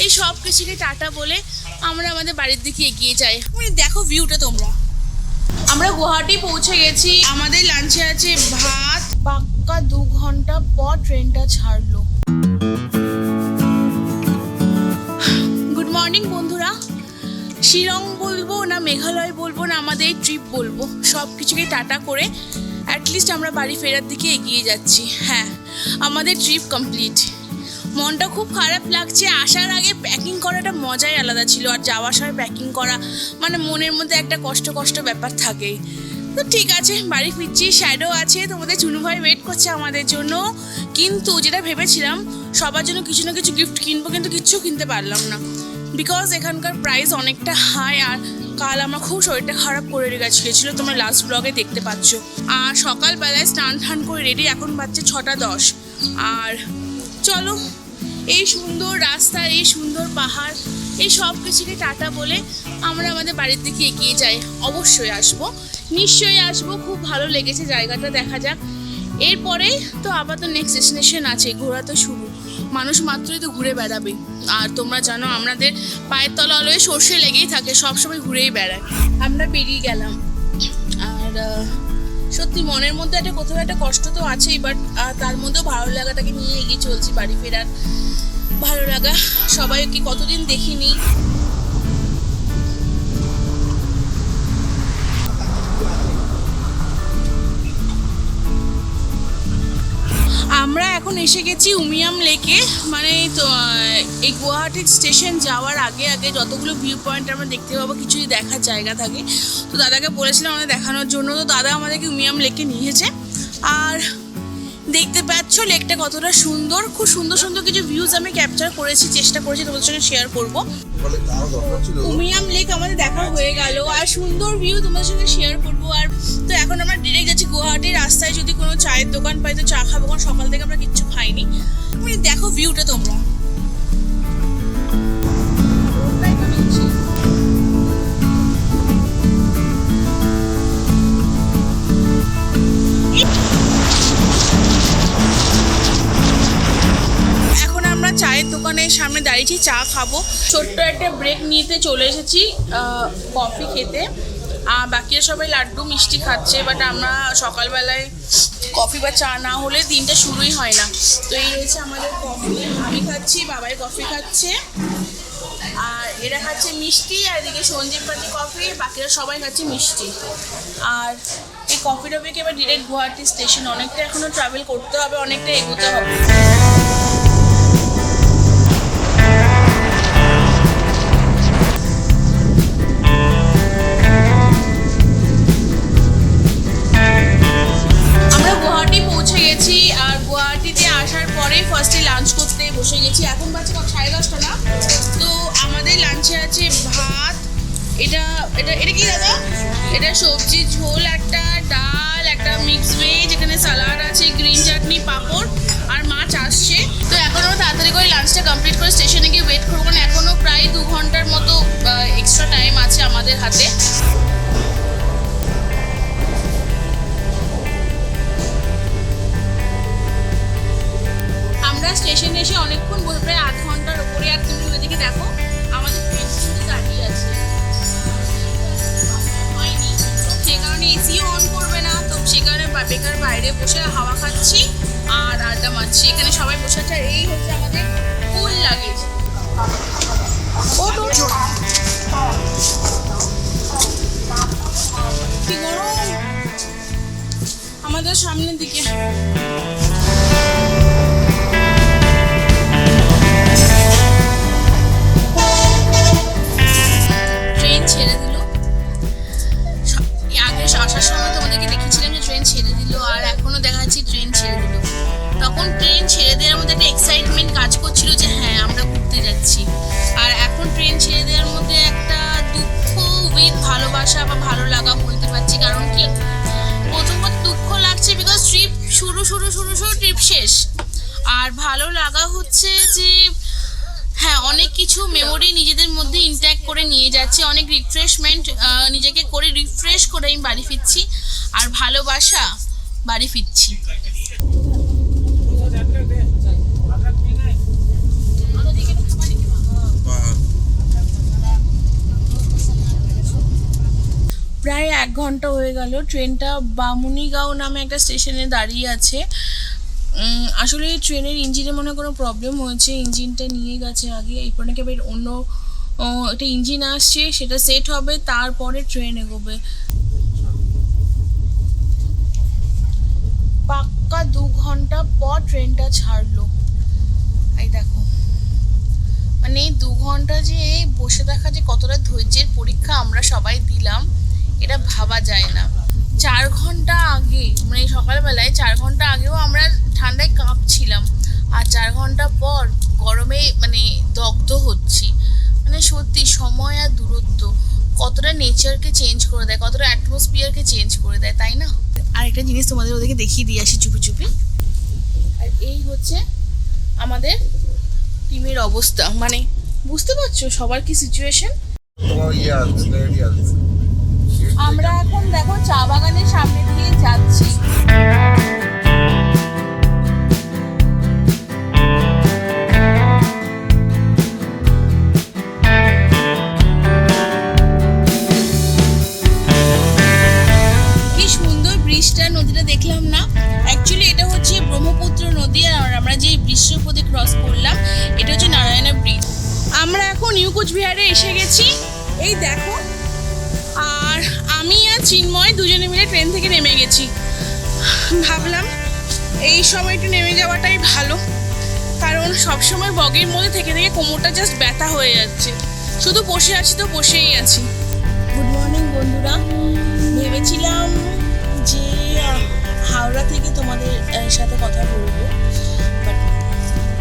এই সব কিছুকে টাটা বলে আমরা আমাদের বাড়ির দিকে এগিয়ে যাই। মানে দেখো ভিউটা তোমরা। আমরা গুয়াহাটি পৌঁছে গেছি। আমাদের লাঞ্চে আছে ভাত। পাক্কা 2 ঘন্টা পর ট্রেনটা ছাড়লো। গুড মর্নিং বন্ধুরা। শিলং বলবো না মেঘালয় বলবো না আমাদের ট্রিপ বলবো, সব কিছুকে টাটা করে অ্যাটলিস্ট আমরা বাড়ি ফেরার দিকে এগিয়ে যাচ্ছি। হ্যাঁ, আমাদের ট্রিপ কমপ্লিট। মনটা খুব খারাপ লাগছে। আসার আগে প্যাকিং করাটা মজাই আলাদা ছিল, আর যাওয়ার সময় প্যাকিং করা মানে মনের মধ্যে একটা কষ্ট কষ্ট ব্যাপার থাকেই। তো ঠিক আছে, বাড়ি ফিরছি। শ্যাডো আছে, তোমাদের চুনু ভাই ওয়েট করছে আমাদের জন্য। কিন্তু যেটা ভেবেছিলাম সবার জন্য কিছু না কিছু গিফট কিনবো, কিন্তু কিচ্ছু কিনতে পারলাম না, বিকজ এখানকার প্রাইস অনেকটা হাই। আর কাল আমার খুব শরীরটা খারাপ করে গেছিলো, তোমরা লাস্ট ব্লগে দেখতে পাচ্ছ। আর সকালবেলায় স্নান টান করে রেডি, এখন বাজছে 6টা 10। আর চলো, এই সুন্দর রাস্তা, এই সুন্দর পাহাড়, এই সব কিছুকে টাটা বলে আমরা আমাদের বাড়ির দিকে এগিয়ে যাই। অবশ্যই আসবো, নিশ্চয়ই আসবো। খুব ভালো লেগেছে জায়গাটা, দেখা যাক। এরপরে তো আবার তো নেক্সট ডেস্টিনেশন আছে, ঘোরা তো শুরু। মানুষ মাত্রই তো ঘুরে বেড়াবে। আর তোমরা জানো আমাদের পায়ের তলা অলওয়েজ সর্ষে লেগেই থাকে, সবসময় ঘুরেই বেড়ায়। আমরা বেরিয়ে গেলাম। আর সত্যি মনের মধ্যে একটা কোথাও একটা কষ্ট তো আছেই, বাট তার মধ্যেও ভালো লাগাটাকে নিয়ে এগিয়ে চলছি। বাড়ি ফেরার ভালো লাগা, সবাইকে কতদিন দেখিনি। আমরা এখন এসে গেছি উমিয়াম লেকে। মানে তো এই গুয়াহাটি স্টেশন যাওয়ার আগে আগে যতগুলো ভিউ পয়েন্ট আমরা দেখতে পাবো, কিছুই দেখার জায়গা থাকে। তো দাদাকে বলেছিলাম আমাদের দেখানোর জন্য, তো দাদা আমাদেরকে উমিয়াম লেকে নিয়েছে। আর দেখতে পাচ্ছ লেকটা কতটা সুন্দর। খুব সুন্দর সুন্দর কিছু ভিউজ আমি ক্যাপচার করেছি, চেষ্টা করেছি তোমাদের সঙ্গে শেয়ার করবো। উমিয়াম লেক আমাদের দেখা হয়ে গেল, আর সুন্দর ভিউ তোমাদের সঙ্গে শেয়ার করবো। আর তো এখন আমরা ডিরেক্ট যাচ্ছি গুয়াহাটির রাস্তায়। যদি কোনো চায়ের দোকান পাই তো চা খাবো, কারণ সকাল থেকে আমরা কিচ্ছু খাইনি। মানে দেখো ভিউটা তোমরা। চায়ের দোকানের সামনে দাঁড়িয়েছি, চা খাবো। ছোট্ট একটা ব্রেক নিতে চলে এসেছি কফি খেতে। আর বাকিরা সবাই লাড্ডু মিষ্টি খাচ্ছে, বাট আমরা সকালবেলায় কফি বা চা না হলে দিনটা শুরুই হয় না। তো এই হয়েছে আমাদের কফি, আমি খাচ্ছি, বাবাই কফি খাচ্ছে, আর এরা খাচ্ছে মিষ্টি। আর এদিকে সঞ্জীব খাচ্ছে কফি, বাকিরা সবাই খাচ্ছে মিষ্টি। আর এই কফি টফিকে এবার ডিরেক্ট গুয়াহাটি স্টেশন। অনেকটা এখনও ট্রাভেল করতে হবে, অনেকটা এগোতে হবে। আর গুয়াহাটিতে আসার পরে ফার্স্টে লাঞ্চ করতে বসে গেছি। এখন বাজে 10:30 না। তো আমাদের লাঞ্চে আছে ভাত। এটা এটা এটা কি দাদা? এটা সবজি ঝোল, একটা ডাল, একটা মিক্স ভেজ, এখানে সালাড আছে, গ্রিন চাটনি, পাঁপড়, আর মাছ আসছে। তো এখন আমরা তাড়াতাড়ি করে লাঞ্চটা কমপ্লিট করে স্টেশনে গিয়ে ওয়েট করবো, কারণ এখনও প্রায় 2 ঘন্টার মতো এক্সট্রা টাইম আছে আমাদের হাতে। স্টেশনে এসে অনেকক্ষণ বসে, প্রায় 8 ঘন্টার উপরে। আর তুমি ওইদিকে দেখো আমাদের ট্রেন কিন্তু দাঁড়িয়ে আছে, হয়নি, সে কারণে এসিও অন করবে না। তো সে কারণে বেকার বাইরে বসে হাওয়া খাচ্ছি আর আড্ডা মারছি। এখানে সবাই বসে আছে। আর এই হচ্ছে আমাদের ফুল লাগেজ। কি গরম আমাদের সামনের দিকে। ছেড়ে দিল। আগে আসার সময় তোমাদেরকে দেখেছিলাম যে ট্রেন ছেড়ে দিল, আর এখনো দেখা যাচ্ছে ট্রেন ছেড়ে দিল। তখন ট্রেন ছেড়ে দেওয়ার মধ্যে একটা এক্সাইটমেন্ট কাজ করছিল যে হ্যাঁ আমরা ঘুরতে যাচ্ছি। আর এখন ট্রেন ছেড়ে দেওয়ার মধ্যে একটা দুঃখ উইথ ভালোবাসা বা ভালো লাগা বলতে পারছি। কারণ কি, প্রথমত দুঃখ লাগছে বিকজ ট্রিপ শুরু ট্রিপ শেষ। আর ভালো লাগা হচ্ছে যে হ্যাঁ অনেক কিছু মেমোরি নিজেদের মধ্যে ইনট্যাক্ট করে নিয়ে যাচ্ছে, অনেক রিফ্রেশমেন্ট নিজেকে করে রিফ্রেশ করে আমি বাড়ি ফিরছি। আর ভালোবাসা, বাড়ি ফিরছি। ঘন্টা হয়ে গেল। ট্রেনটা বামুনিগাঁও নামে একটা স্টেশনে দাঁড়িয়ে আছে। আসলে ট্রেনের ইঞ্জিনে মনে কোনো প্রবলেম হয়েছে, ইঞ্জিনটা নিয়ে গেছে আগে। এরপর নাকি আবার অন্য একটা ইঞ্জিন আসছে, সেটা সেট হবে, তারপরে ট্রেন এগোবে। পাক্কা 2 ঘন্টা পর ট্রেনটা ছাড়লো। এই দেখো, মানে এই 2 ঘন্টা যে বসে দেখা যে কতটা ধৈর্যের পরীক্ষা আমরা সবাই দিলাম, এটা ভাবা যায় না। 4 ঘন্টা আগে, মানে সকালবেলায় 4 ঘন্টা আগেও আমরা ঠান্ডায় কাঁপছিলাম, আর 4 ঘন্টা পর গরমে মানে দগ্ধ হচ্ছি। মানে সত্যি সময় আর দূরত্ব কতটা নেচারকে চেঞ্জ করে দেয়, কতটা অ্যাটমসফিয়ারকে চেঞ্জ করে দেয়, তাই না? আর একটা জিনিস তোমাদের ওদেরকে দেখিয়ে দিয়ে আসি চুপি চুপি। আর এই হচ্ছে আমাদের টিমের অবস্থা, মানে বুঝতে পারছো সবার কি সিচুয়েশন। আমরা এখন দেখো চা বাগানের সামনে দিয়ে যাচ্ছি। কি সুন্দর ব্রিজটা, নদীটা দেখলাম না? অ্যাকচুয়ালি এটা হচ্ছে ব্রহ্মপুত্র নদী, আর আমরা যে ব্রিজের উপর দিয়ে ক্রস করলাম এটা হচ্ছে নারায়ণা ব্রিজ। আমরা এখন নিউ কোচবিহারে এসে গেছি, এই দেখো। আর আমি আর চিন্ময় দুজনে মিলে ট্রেন থেকে নেমে গেছি। ভাবলাম এই সময় একটু নেমে যাওয়াটাই ভালো, কারণ সবসময় বগির মধ্যে থেকে থেকে কোমরটা জাস্ট ব্যথা হয়ে যাচ্ছে। শুধু বসে আছি তো বসেই আছি। গুড মর্নিং বন্ধুরা। ভেবেছিলাম যে হাওড়া থেকে তোমাদের সাথে কথা বলবো, বাট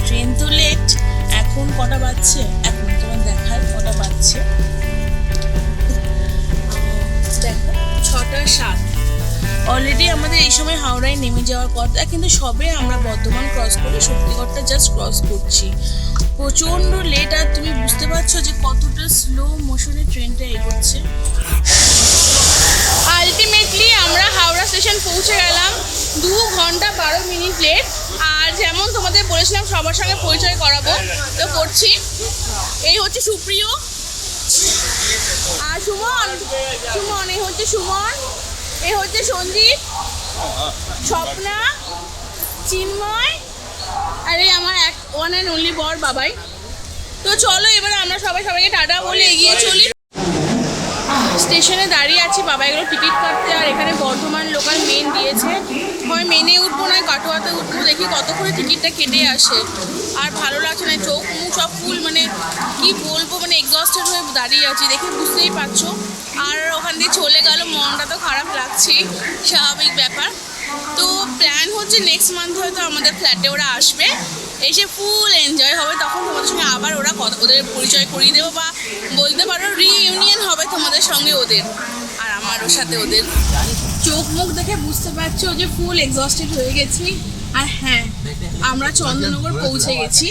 ট্রেন তো লেট। এখন কটা বাজছে, এখন তোমার দেখায় কটা বাজছে, দেখো 6:07। অলরেডি আমাদের এই সময় হাওড়ায় নেমে যাওয়ার কথা, কিন্তু সবে আমরা বর্ধমান ক্রস করে শক্তিগড়টা জাস্ট ক্রস করছি। প্রচণ্ড লেট, আর তুমি বুঝতে পারছো যে কতটা স্লো মোশনে ট্রেনটা এগোচ্ছে। আলটিমেটলি আমরা হাওড়া স্টেশন পৌঁছে গেলাম 2 ঘন্টা 12 মিনিট লেট। আর যেমন তোমাদের বলেছিলাম সবার সঙ্গে পরিচয় করাবো, তো করছি। এই হচ্ছে সুপ্রিয়, আর সুমন, এই হচ্ছে সুমন, এই হচ্ছে সঞ্জিত, স্বপ্না, চিন্ময়, আর এই আমার ওয়ান অ্যান্ড অনলি বর বাবাই। তো চলো এবার আমরা সবাইকে টাটা বলে এগিয়ে চলি। স্টেশনে দাঁড়িয়ে আছি, বাবা এগুলো টিকিট কাটতে, আর এখানে বর্ধমান লোকাল মেন দিয়েছে। হয় মেনে উঠবো নয় কাটোয়াতে উঠবো, দেখি কত করে টিকিটটা কেটে আসে। আর ভালো লাগছে না, চোখ মুখ সব ফুল, মানে কি বলবো, মানে এক্সস্টেড হয়ে দাঁড়িয়ে আছি, দেখে বুঝতেই পারছো। আর ওখান দিয়ে চলে গেল, মনটা তো খারাপ লাগছেই, স্বাভাবিক ব্যাপার। তো প্ল্যান হচ্ছে নেক্সট মান্থ হয়তো আমাদের ফ্ল্যাটে ওরা আসবে, এসে ফুল এনজয় হবে। তখন তোমাদের সঙ্গে আবার ওদের পরিচয় করিয়ে দেবো, বা বলতে পারো রিইউনিয়ন হবে তোমাদের সঙ্গে ওদের, আর আমারও সাথে ওদের। চোখ মুখ দেখে বুঝতে পারছো যে ফুল এক্সস্টেড হয়ে গেছি। আর হ্যাঁ, আমরা চন্দননগর পৌঁছে গেছি।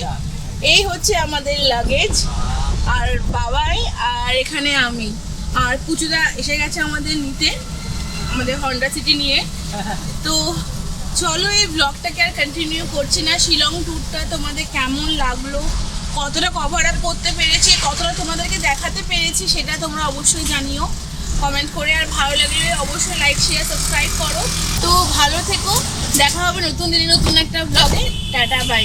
এই হচ্ছে আমাদের লাগেজ, আর বাবাই, আর এখানে আমি, আর পুচুদা এসে গেছে আমাদের নিতে, আমাদের হন্ডা সিটি নিয়ে। তো চলো এই ব্লগটাকে আর কন্টিনিউ করছি না। শিলং ট্যুরটা তোমাদের কেমন লাগলো, কতটা কভার আপ করতে পেরেছি, কতটা তোমাদেরকে দেখাতে পেরেছি, সেটা তোমরা অবশ্যই জানিও কমেন্ট করে। আর ভালো লাগলে অবশ্যই লাইক শেয়ার সাবস্ক্রাইব করো। তো ভালো থেকো, দেখা হবে নতুন দিনে নতুন একটা ব্লগে। Tata bye.